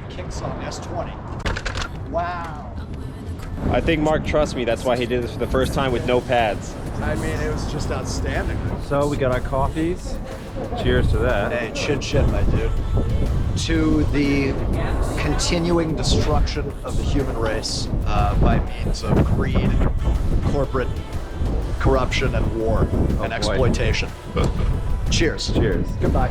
Kingsong S20. Wow. I think Mark trusts me. That's why he did this for the first time with no pads. I mean, it was just outstanding. So we got our coffees. Cheers to that. Hey, chin, my dude. To the continuing destruction of the human race by means of greed, corporate corruption, and war and exploitation. Cheers. Cheers. Goodbye.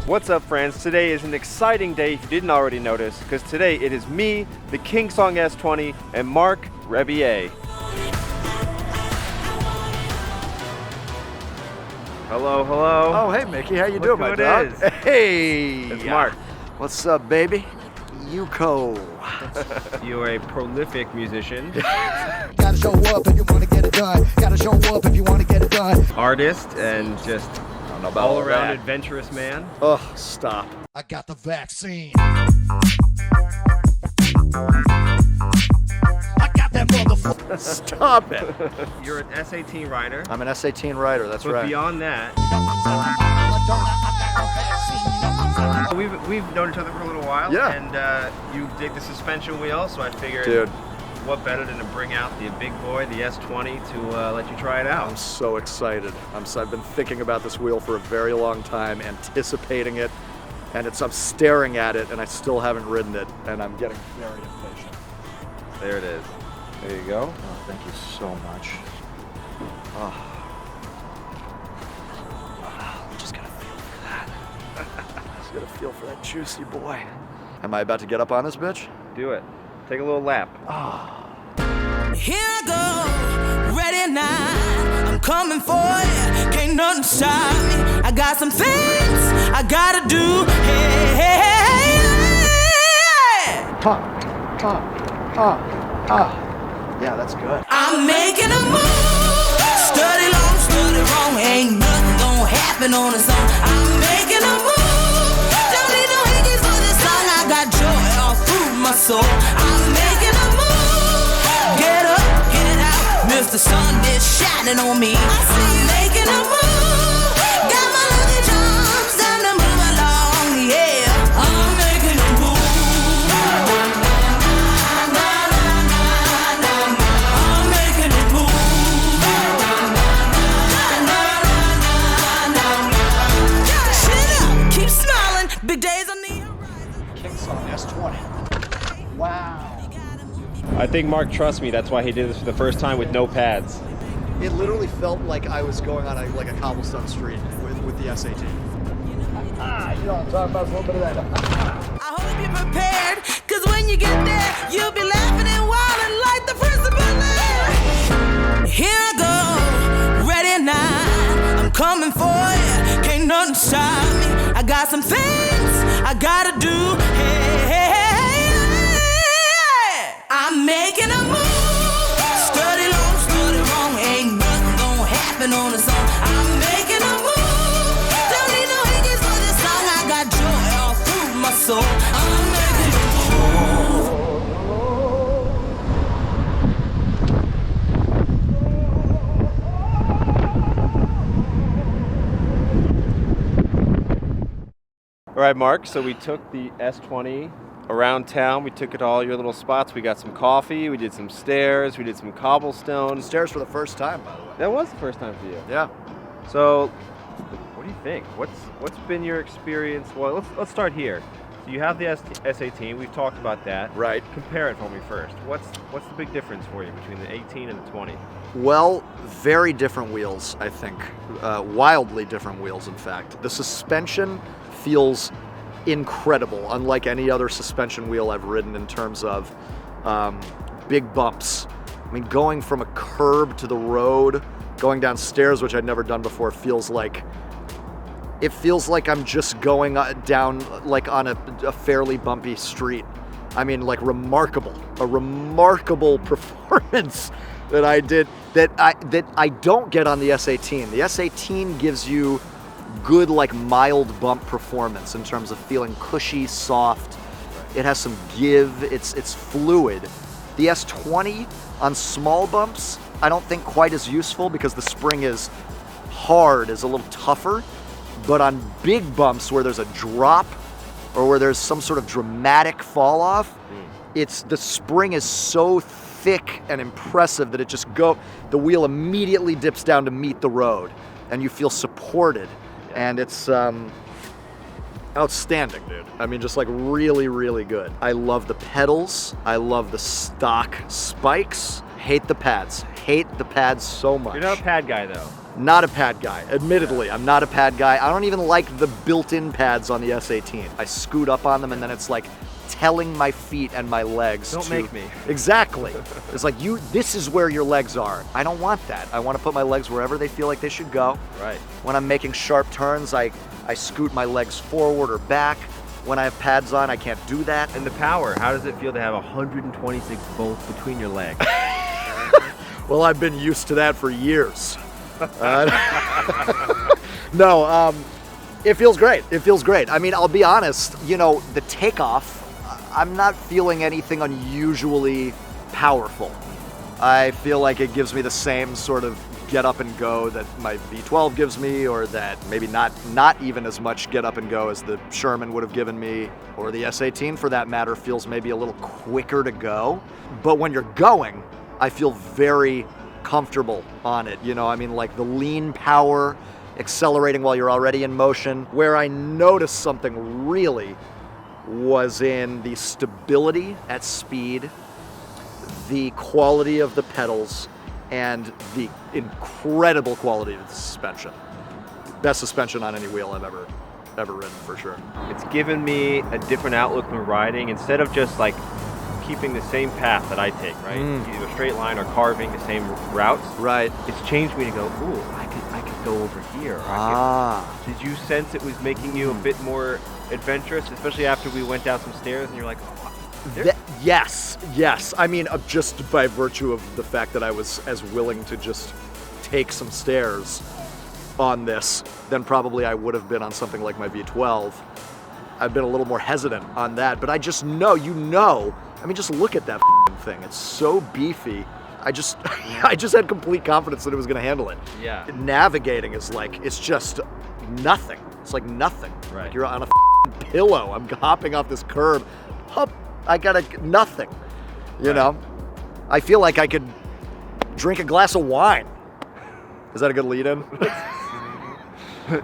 What's up, friends? Today is an exciting day if you didn't already notice, because today it is me, the Kingsong S20, and Marc Rebillet. Hello, hello. Oh, hey, Mickey. How you doing, my who it dog? is. Hey. It's Mark. What's up, baby? EUCO. You're a prolific musician, Gotta show up if you wanna get it done. Gotta show up if you wanna get it done. artist, and just all-around adventurous man. Oh, stop. I got the vaccine. I got that motherfucker. Stop it. You're an S18 rider, I'm an S18 rider, that's but right. beyond that, we've known each other for a little while. Yeah. And you dig the suspension wheel, so I figured, Dude, what better than to bring out the big boy, the S20, to let you try it I'm out. so excited. I've been thinking about this wheel for a very long time, anticipating it, and I'm staring at it, and I still haven't ridden it, and I'm getting very impatient. There it is. There you go. Oh, thank you so much. Oh. I'm just gonna feel for that. Just gonna feel for that juicy boy. Am I about to get up on this bitch? Do it. Take a little lap. Here I go, ready now. I'm coming for you. Can't nothing stop me. I got some things I gotta do. Hey, hey, hey, hey. Yeah, that's good. I'm making a move. Study long, study wrong. Ain't nothing gonna happen on its own. I'm making a move. Don't need no hickeys for this song. I got joy all through my soul. I'm making a move. Get up, get out. Mr. Sun is shining on me. I'm making a move. Got my lucky charms, time to move along. Yeah, I'm making a move. I'm making a move. Chin up, keep smiling. Big days on the horizon. Kingsong S20. Wow. I think Mark trusts me. That's why he did this for the first time with no pads. It literally felt like I was going on a cobblestone street with the S18. You know what I'm talking about? A little bit of that. I hope you're prepared, cause when you get there, you'll be laughing and wilding like the principal there. Here I go, ready now. I'm coming for you, can't nothing stop me. I got some things I gotta do. Hey, hey, hey, hey. I'm making a move. Study long, study wrong. Ain't nothing gonna happen on its own. I'm making a move. Don't need no hickeys for this song. I got joy all through my soul. I'm making a All right, Mark, so we took the S20 around town. We took it to all your little spots. We got some coffee, we did some stairs, we did some cobblestone. Stairs for the first time, by the way. That was the first time for you. Yeah. So, what do you think? What's been your experience? Well, let's start here. So you have the S18. We've talked about that. Right. Compare it for me first. What's the big difference for you between the 18 and the 20? Well, very different wheels, I think. Wildly different wheels, in fact. The suspension feels incredible, unlike any other suspension wheel I've ridden in terms of big bumps. I mean, going from a curb to the road, going down stairs, which I'd never done before, feels like I'm just going down like on a fairly bumpy street. I mean, like a remarkable performance that I did that I don't get on the S18. The S18 gives you good, like mild bump performance in terms of feeling cushy, soft. It has some give. It's fluid. The S20 on small bumps, I don't think quite as useful because the spring is hard, is a little tougher. But on big bumps where there's a drop or where there's some sort of dramatic fall off, the spring is so thick and impressive that the wheel immediately dips down to meet the road and you feel supported. And it's outstanding, dude. I mean, just like really, really good. I love the pedals. I love the stock spikes. Hate the pads. Hate the pads so much. You're not a pad guy, though. Not a pad guy. Admittedly, I'm not a pad guy. I don't even like the built-in pads on the S18. I scoot up on them and then it's like telling my feet and my legs Don't make me. Exactly. It's like, this is where your legs are. I don't want that. I want to put my legs wherever they feel like they should go. Right. When I'm making sharp turns, I scoot my legs forward or back. When I have pads on, I can't do that. And the power, how does it feel to have 126 volts between your legs? Well, I've been used to that for years. No, it feels great. It feels great. I mean, I'll be honest, the takeoff, I'm not feeling anything unusually powerful. I feel like it gives me the same sort of get up and go that my V12 gives me, or that maybe not even as much get up and go as the Sherman would have given me, or the S18 for that matter feels maybe a little quicker to go. But when you're going, I feel very comfortable on it. I mean, like the lean power, accelerating while you're already in motion. Where I noticed something really was in the stability at speed, the quality of the pedals, and the incredible quality of the suspension. Best suspension on any wheel I've ever ridden, for sure. It's given me a different outlook when riding. Instead of just like keeping the same path that I take, right? Either a straight line or carving the same routes. Right. It's changed me to go, ooh, I could go over here. Did you sense it was making you a bit more adventurous, especially after we went down some stairs and you're like, Yes. I mean, just by virtue of the fact that I was as willing to just take some stairs on this than probably I would have been on something like my V12. I've been a little more hesitant on that, but I just know, I mean, just look at that thing. It's so beefy. I just had complete confidence that it was going to handle it. Yeah. Navigating is like, it's just nothing. It's like nothing. Right. Like you're on a pillow. I'm hopping off this curb. Hop. I got nothing. You know? I feel like I could drink a glass of wine. Is that a good lead-in?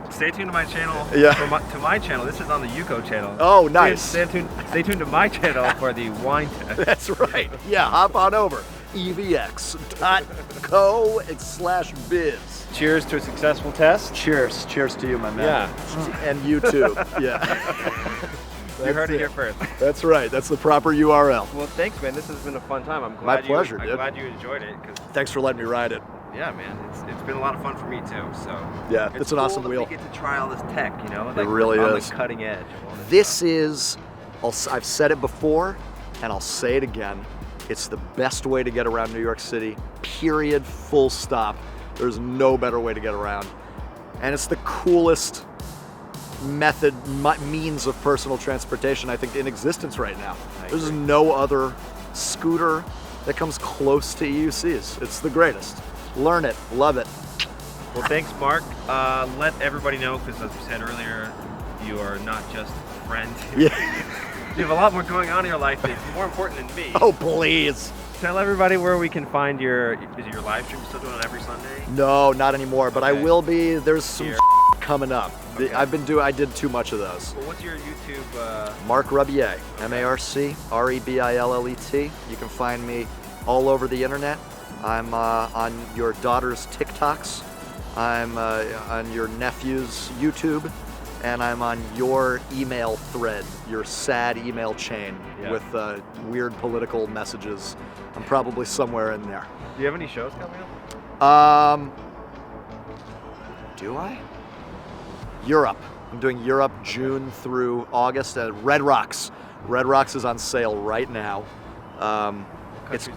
Stay tuned to my channel. Yeah. To my channel. This is on the EUCO channel. Oh, nice. Stay tuned to my channel for the wine test. That's right. Yeah, hop on over. evx.co/biz. Cheers to a successful test. Cheers. Cheers to you, my man. Yeah. And you too. Yeah. You heard it here first. That's right. That's the proper URL. Well, thanks, man. This has been a fun time. I'm glad My pleasure, I'm dude. glad you enjoyed it. Thanks for letting me ride it. Yeah, man. It's been a lot of fun for me too. So yeah, it's an awesome wheel. We get to try all this tech, like it really on is. the cutting edge. This is, I've said it before, and I'll say it again. It's the best way to get around New York City. Period. Full stop. There's no better way to get around, and it's the coolest means of personal transportation I think in existence right now. There's no other scooter that comes close to EUCs. It's the greatest. Learn it, love it. Well, thanks, Mark. Let everybody know, because as we said earlier, you are not just a friend. Yeah. You have a lot more going on in your life that's more important than me. Oh, please. Tell everybody where we can find your live stream. Still doing it every Sunday? No, not anymore, but Okay. I will be. There's some coming up. Okay. I did too much of those. Well, what's your YouTube? Marc Rebillet, MarcRebillet. You can find me all over the internet. I'm on your daughter's TikToks. I'm on your nephew's YouTube. And I'm on your email thread, your sad email chain with weird political messages. I'm probably somewhere in there. Do you have any shows coming up? Do I? Europe. I'm doing Europe June through August at Red Rocks. Red Rocks is on sale right now. It's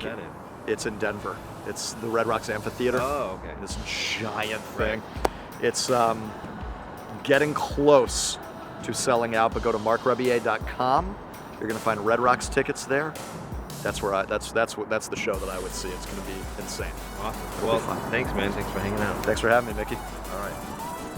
in Denver. It's the Red Rocks Amphitheater. Oh, okay. This giant thing. It's getting close to selling out, but go to marcrebillet.com. You're gonna find Red Rocks tickets there. That's where that's the show that I would see. It's gonna be insane. Awesome. Well, thanks, man. Thanks for hanging out. Thanks for having me, Mickey. All right.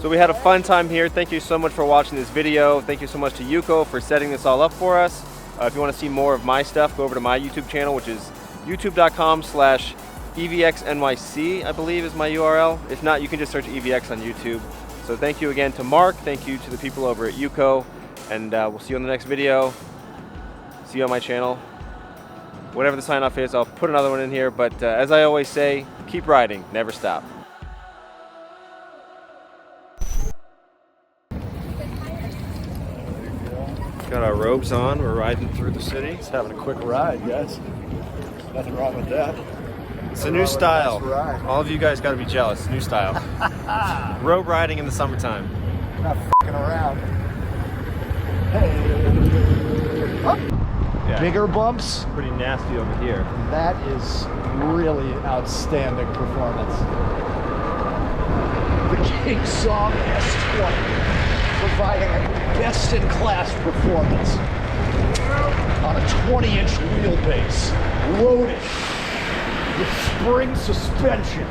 So we had a fun time here. Thank you so much for watching this video. Thank you so much to EUCO for setting this all up for us. If you want to see more of my stuff, go over to my YouTube channel, which is youtube.com/EVXNYC, I believe is my URL. If not, you can just search EVX on YouTube. So thank you again to Mark. Thank you to the people over at EUCO. And we'll see you on the next video. See you on my channel. Whatever the sign off is, I'll put another one in here. But as I always say, keep riding, never stop. Got our robes on, we're riding through the city. Just having a quick ride, guys. Nothing wrong with that. It's a new style. All of you guys got to be jealous. New style. Road riding in the summertime. Not f***ing around. Hey. Up. Yeah. Bigger bumps. Pretty nasty over here. That is really outstanding performance. The King Song S20 providing a best-in-class performance on a 20-inch wheelbase, loaded with spring suspension.